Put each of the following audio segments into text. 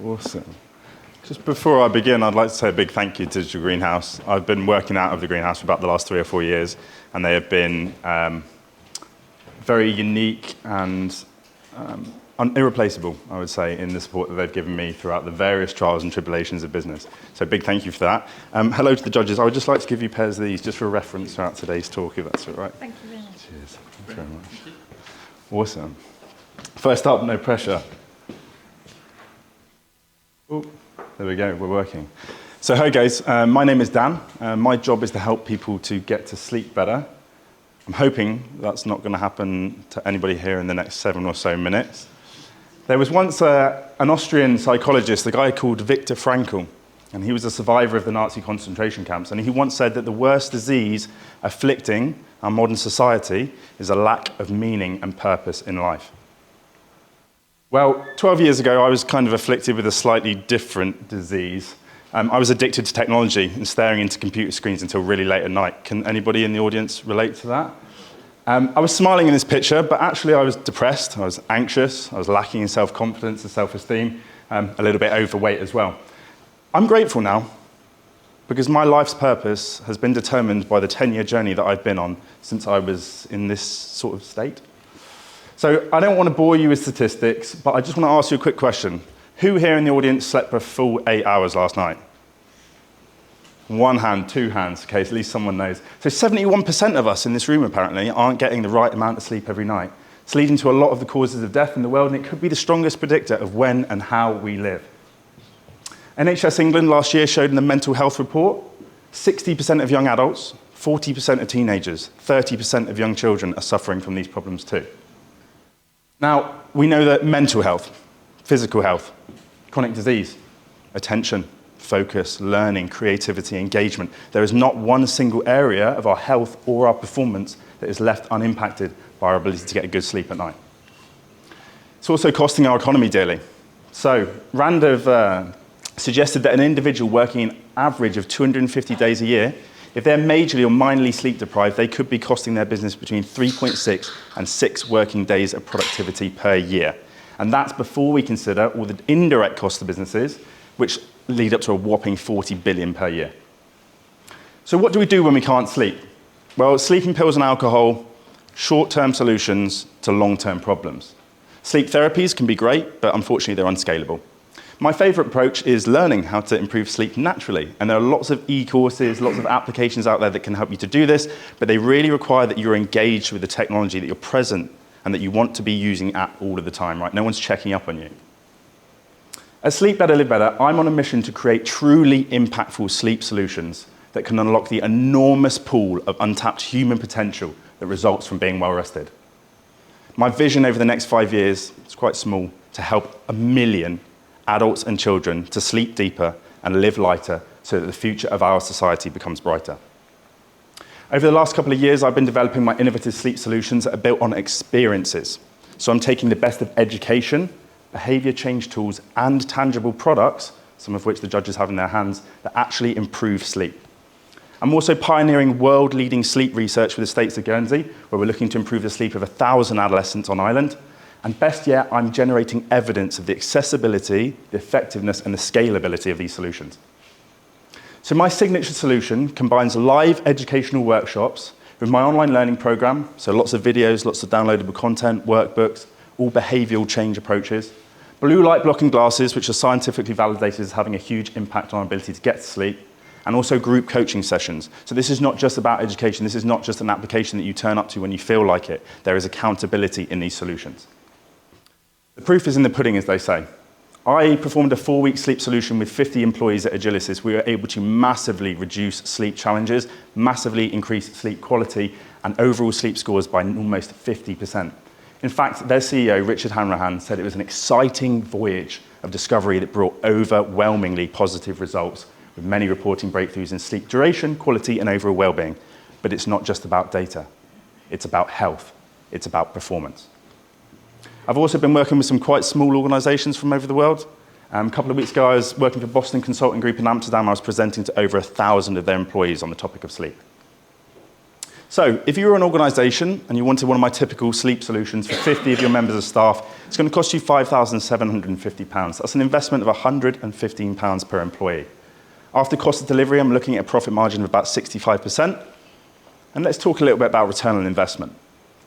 Awesome. Just before I begin, I'd like to say a big thank you to Digital Greenhouse. I've been working out of the greenhouse for about the last 3 or 4 years, and they have been very unique and irreplaceable, I would say, in the support that they've given me throughout the various trials and tribulations of business. So big thank you for that. Hello to the judges. I would just like to give you pairs of these just for reference throughout today's talk, if that's all right. Thank you very much. Cheers. Thank you very much. Awesome. First up, no pressure. Oh, there we go, we're working. So hi guys, my name is Dan. My job is to help people to get to sleep better. I'm hoping that's not going to happen to anybody here in the next 7 or so minutes. There was once an Austrian psychologist, a guy called Viktor Frankl, and he was a survivor of the Nazi concentration camps, and he once said that the worst disease afflicting our modern society is a lack of meaning and purpose in life. Well, 12 years ago, I was kind of afflicted with a slightly different disease. I was addicted to technology and staring into computer screens until really late at night. Can anybody in the audience relate to that? I was smiling in this picture, but actually I was depressed, I was anxious, I was lacking in self-confidence and self-esteem, a little bit overweight as well. I'm grateful now, because my life's purpose has been determined by the 10-year journey that I've been on since I was in this sort of state. So I don't want to bore you with statistics, but I just want to ask you a quick question. Who here in the audience slept for a full 8 hours last night? 1 hand, 2 hands, okay, so at least someone knows. So 71% of us in this room apparently aren't getting the right amount of sleep every night. It's leading to a lot of the causes of death in the world, and it could be the strongest predictor of when and how we live. NHS England last year showed in the mental health report, 60% of young adults, 40% of teenagers, 30% of young children are suffering from these problems too. Now, we know that mental health, physical health, chronic disease, attention, focus, learning, creativity, engagement, there is not one single area of our health or our performance that is left unimpacted by our ability to get a good sleep at night. It's also costing our economy dearly. So, RAND have suggested that an individual working an average of 250 days a year, if they're majorly or minorly sleep deprived, they could be costing their business between 3.6 and 6 working days of productivity per year. And that's before we consider all the indirect costs to businesses, which lead up to a whopping 40 billion per year. So what do we do when we can't sleep? Well, sleeping pills and alcohol, short-term solutions to long-term problems. Sleep therapies can be great, but unfortunately they're unscalable. My favorite approach is learning how to improve sleep naturally. And there are lots of e-courses, lots of applications out there that can help you to do this, but they really require that you're engaged with the technology, that you're present, and that you want to be using it all of the time, right? No one's checking up on you. At Sleep Better, Live Better, I'm on a mission to create truly impactful sleep solutions that can unlock the enormous pool of untapped human potential that results from being well rested. My vision over the next 5 years is quite small, to help 1 million adults and children to sleep deeper and live lighter so that the future of our society becomes brighter. Over the last couple of years, I've been developing my innovative sleep solutions that are built on experiences. So I'm taking the best of education, behavior change tools, and tangible products, some of which the judges have in their hands, that actually improve sleep. I'm also pioneering world-leading sleep research for the States of Guernsey, where we're looking to improve the sleep of 1,000 adolescents on island. And best yet, I'm generating evidence of the accessibility, the effectiveness, and the scalability of these solutions. So my signature solution combines live educational workshops with my online learning program, so lots of videos, lots of downloadable content, workbooks, all behavioral change approaches, blue light blocking glasses, which are scientifically validated as having a huge impact on our ability to get to sleep, and also group coaching sessions. So this is not just about education, this is not just an application that you turn up to when you feel like it. There is accountability in these solutions. The proof is in the pudding, as they say. I performed a 4-week sleep solution with 50 employees at Agilysys. We were able to massively reduce sleep challenges, massively increase sleep quality, and overall sleep scores by almost 50%. In fact, their CEO, Richard Hanrahan, said it was an exciting voyage of discovery that brought overwhelmingly positive results, with many reporting breakthroughs in sleep duration, quality, and overall well-being. But it's not just about data. It's about health. It's about performance. I've also been working with some quite small organizations from over the world. A couple of weeks ago, I was working for Boston Consulting Group in Amsterdam. I was presenting to over 1,000 of their employees on the topic of sleep. So if you were an organisation and you wanted one of my typical sleep solutions for 50 of your members of staff, it's going to cost you £5,750. That's an investment of £115 per employee. After cost of delivery, I'm looking at a profit margin of about 65%. And let's talk a little bit about return on investment.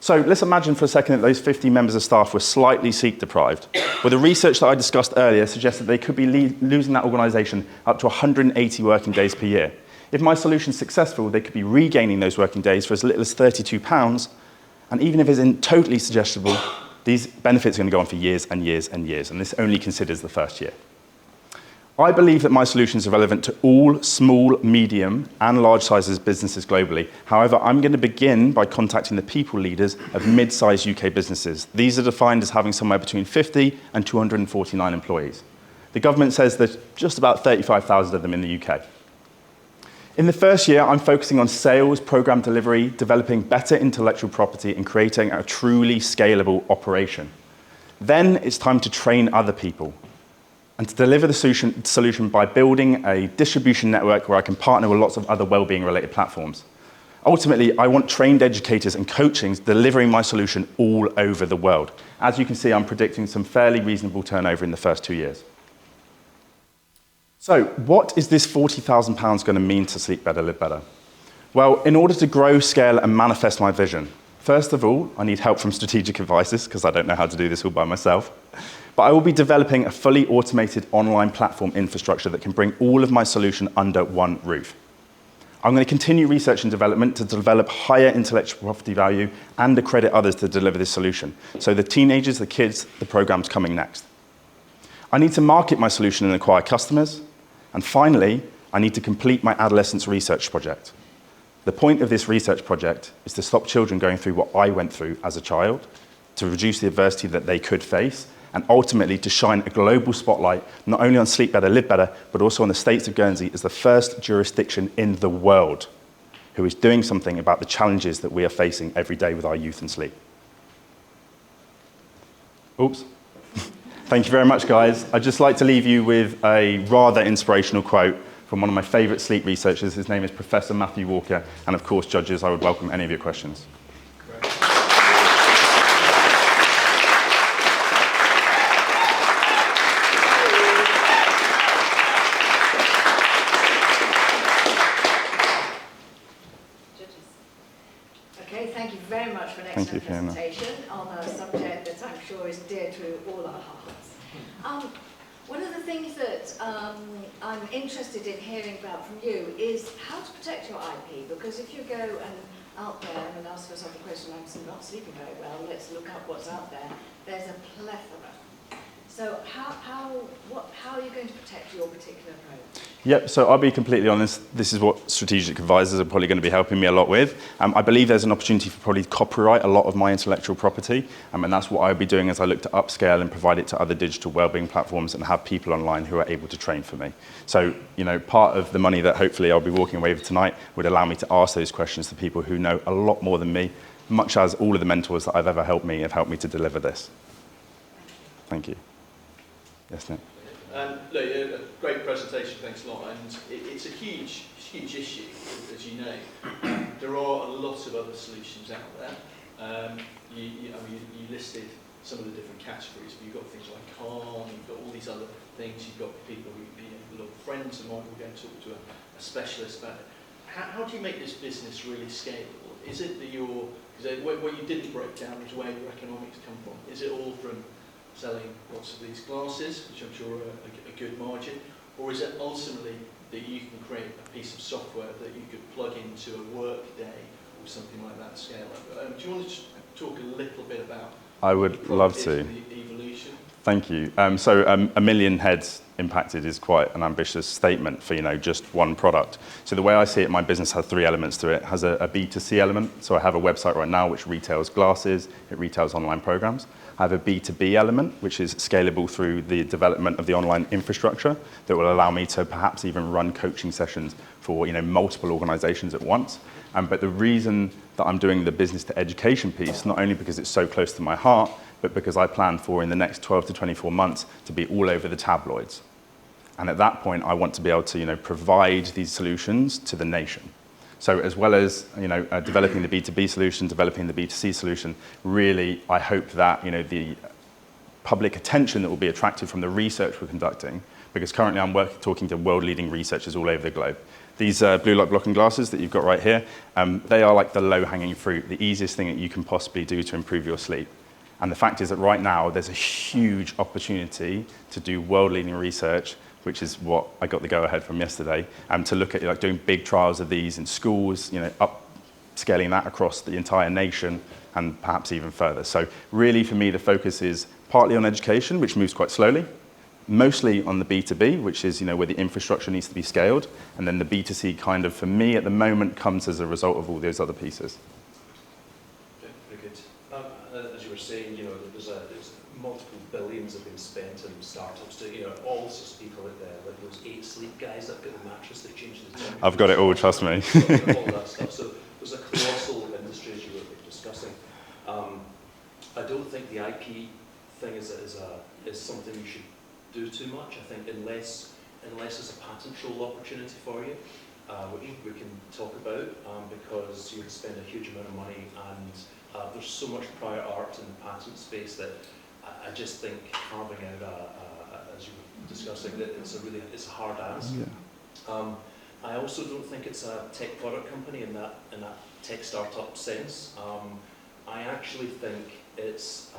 So let's imagine for a second that those 50 members of staff were slightly sleep deprived. Well, the research that I discussed earlier suggests that they could be losing that organisation up to 180 working days per year. If my solution is successful, they could be regaining those working days for as little as £32. And even if it's totally suggestible, these benefits are going to go on for years and years and years. And this only considers the first year. I believe that my solutions are relevant to all small, medium, and large sizes businesses globally. However, I'm going to begin by contacting the people leaders of mid-sized UK businesses. These are defined as having somewhere between 50 and 249 employees. The government says there's just about 35,000 of them in the UK. In the first year, I'm focusing on sales, program delivery, developing better intellectual property, and creating a truly scalable operation. Then it's time to train other people and to deliver the solution by building a distribution network where I can partner with lots of other well-being related platforms. Ultimately, I want trained educators and coaching delivering my solution all over the world. As you can see, I'm predicting some fairly reasonable turnover in the first 2 years. So what is this £40,000 going to mean to Sleep Better, Live Better? Well, in order to grow, scale, and manifest my vision, first of all, I need help from strategic advisors because I don't know how to do this all by myself. But I will be developing a fully automated online platform infrastructure that can bring all of my solution under one roof. I'm going to continue research and development to develop higher intellectual property value and accredit others to deliver this solution. So the teenagers, the kids, the program's coming next. I need to market my solution and acquire customers. And finally, I need to complete my adolescence research project. The point of this research project is to stop children going through what I went through as a child, to reduce the adversity that they could face, and ultimately to shine a global spotlight not only on Sleep Better, Live Better, but also on the States of Guernsey as the first jurisdiction in the world who is doing something about the challenges that we are facing every day with our youth and sleep. Oops. Thank you very much, guys. I'd just like to leave you with a rather inspirational quote from one of my favourite sleep researchers. His name is Professor Matthew Walker. And of course, judges, I would welcome any of your questions. Okay, thank you very much for an excellent presentation on a subject that I'm sure is dear to all our hearts. One of the things that I'm interested in hearing about from you is how to protect your IP, because if you go out there and ask yourself the question, I'm not sleeping very well, let's look up what's out there, there's a plethora. So how are you going to protect your particular approach? Yep, so I'll be completely honest, this is what strategic advisors are probably going to be helping me a lot with. I believe there's an opportunity for probably copyright a lot of my intellectual property, and that's what I'll be doing as I look to upscale and provide it to other digital wellbeing platforms and have people online who are able to train for me. So, part of the money that hopefully I'll be walking away with tonight would allow me to ask those questions to people who know a lot more than me, much as all of the mentors that I've ever helped me have helped me to deliver this. Thank you. Yes, Nick. Look, a great presentation, thanks a lot. And it's a huge issue, as you know. There are a lot of other solutions out there. You listed some of the different categories, but you've got things like Calm, you've got all these other things, you've got people who, little friends of mine will go and talk to a specialist about it. How do you make this business really scalable? Is it that what you didn't break down is where your economics come from? Is it all from selling lots of these glasses, which I'm sure are a good margin, or is it ultimately that you can create a piece of software that you could plug into a work day or something like that scale up? Do you want to talk a little bit about I would love to. The evolution? Thank you. So 1 million heads impacted is quite an ambitious statement for just one product. So the way I see it, my business has 3 elements to it. It has a B2C element. So I have a website right now which retails glasses, it retails online programs. I have a B2B element, which is scalable through the development of the online infrastructure that will allow me to perhaps even run coaching sessions for multiple organizations at once. But the reason that I'm doing the business to education piece, not only because it's so close to my heart, but because I plan for in the next 12 to 24 months to be all over the tabloids. And at that point, I want to be able to provide these solutions to the nation. So as well as developing the B2B solution, developing the B2C solution, really I hope that the public attention that will be attracted from the research we're conducting, because currently I'm talking to world-leading researchers all over the globe. These blue light blocking glasses that you've got right here, they are like the low-hanging fruit, the easiest thing that you can possibly do to improve your sleep. And the fact is that right now there's a huge opportunity to do world-leading research, which is what I got the go-ahead from yesterday, to look at doing big trials of these in schools, upscaling that across the entire nation and perhaps even further. So really for me the focus is partly on education, which moves quite slowly, mostly on the B2B, which is where the infrastructure needs to be scaled, and then the B2C kind of, for me at the moment, comes as a result of all those other pieces. Okay, very good. As you were saying, there's multiple billions have been spent in startups. All sorts of people like those 8 Sleep guys that got the mattress that changed the temperature. I've got it all, trust me. All that stuff. So there's a colossal industry as you were discussing. I don't think the IP thing is something you should do too much. I think unless there's a patent troll opportunity for you, which we can talk about, because you would spend a huge amount of money, and there's so much prior art in the patent space that I just think carving out as you were discussing, that it's a hard ask. Yeah. I also don't think it's a tech product company in that tech startup sense. I actually think it is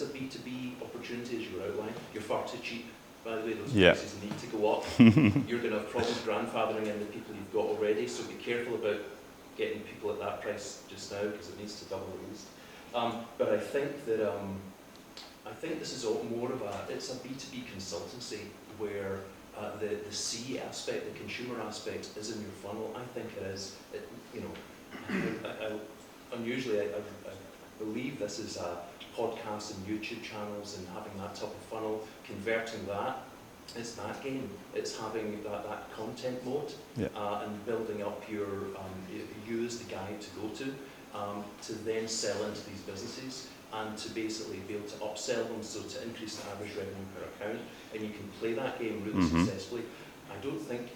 a B2B opportunity, as you were outlining. You're far too cheap, by the way. Those prices need to go up. You're going to have problems grandfathering in the people you've got already, so be careful about getting people at that price just now, because it needs to double at least. But I think that this is more of it's a B2B consultancy where the C aspect, the consumer aspect, is in your funnel. I think it is. Unusually, I believe this is podcasts and YouTube channels and having that type of funnel, converting that. It's that game. It's having that content mode, and building up you as the guide to go to then sell into these businesses, and to basically be able to upsell them, so to increase the average revenue per account. And you can play that game really successfully. I don't think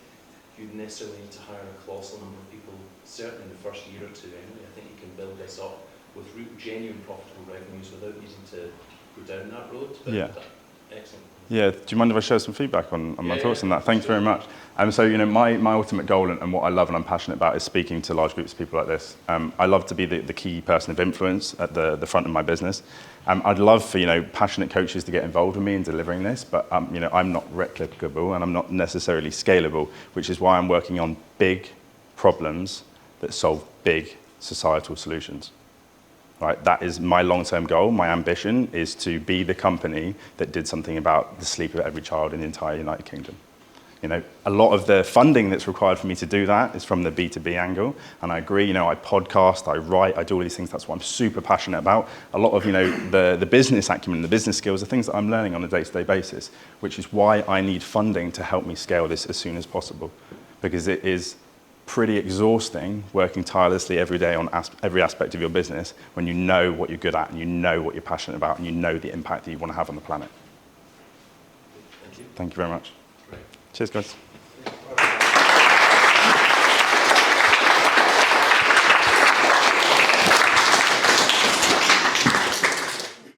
you'd necessarily need to hire a colossal number of people, certainly in the first year or two anyway. I think you can build this up with genuine profitable revenues without needing to go down that road. But excellent. Yeah, do you mind if I share some feedback on my thoughts on that? Thanks very much. So, my ultimate goal and what I love and I'm passionate about is speaking to large groups of people like this. I love to be the key person of influence at the front of my business. I'd love for, passionate coaches to get involved with me in delivering this, but, I'm not replicable and I'm not necessarily scalable, which is why I'm working on big problems that solve big societal solutions. Right, that is my long-term goal. My ambition is to be the company that did something about the sleep of every child in the entire United Kingdom. A lot of the funding that's required for me to do that is from the B2B angle, and I agree. I podcast, I write, I do all these things. That's what I'm super passionate about. A lot of the business acumen, the business skills, are things that I'm learning on a day-to-day basis, which is why I need funding to help me scale this as soon as possible, because it is pretty exhausting working tirelessly every day on every aspect of your business when you know what you're good at and you know what you're passionate about and you know the impact that you want to have on the planet. Thank you. Thank you very much. Right. Cheers, guys.